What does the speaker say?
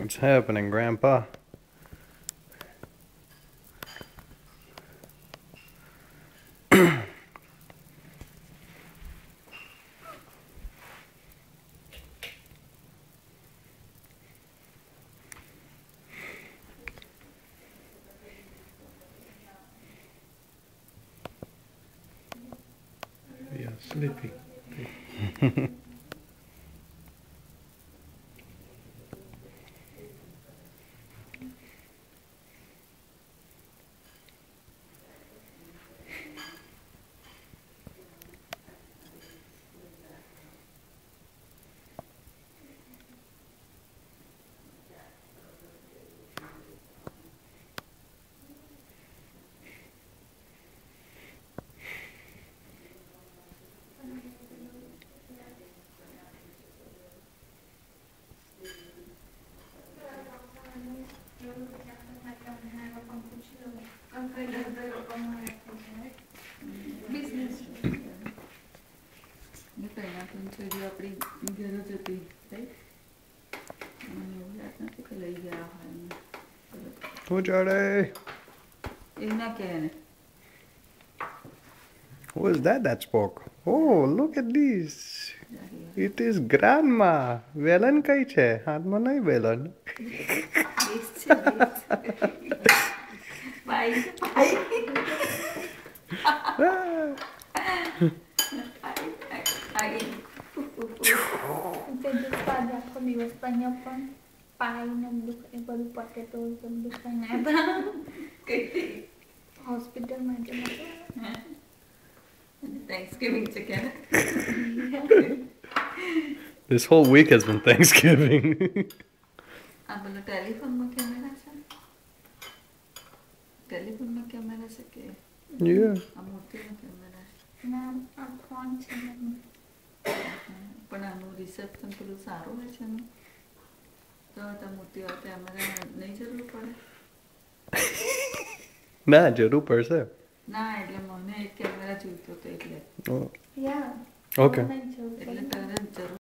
What's happening, Grandpa? Yeah, sleepy. Business. મેં પહેલાં પણ છોડી આપણી ઘરે જતી રાઈટ મને એવું યાદ નથી કે લઈ ગયા હોય Who Jade? એવું ના કહે ને Who is that spoke? Oh, look at this. It is grandma. Velan કઈ છે? હાથમાં નહીં વેલન. બાય આખો દિવસ અહીંયા પણ પાયને દુખ એ બધું પતે તો દુખાય ના હોસ્પિટલમાં Thanksgiving together. This whole week has been Thanksgiving. આ બોલો ટેલિફોનમાં કેમેરા છે ટેલિફોનમાં કેમેરા છે કે Yeah. આ મૂર્તિનો કેમેરા છે ના આ ફોન છે પણ આનું રિસેપ્શન પેલું સારું હોય છે ને તો આ મૂર્તિ હોય કેમેરા નહીં જરૂર પડે ના જરૂર પડશે. ના એટલે મને એક કેમેરા જોઈતો હતો એટલે Oh, યા okay. એટલે તરત જરૂર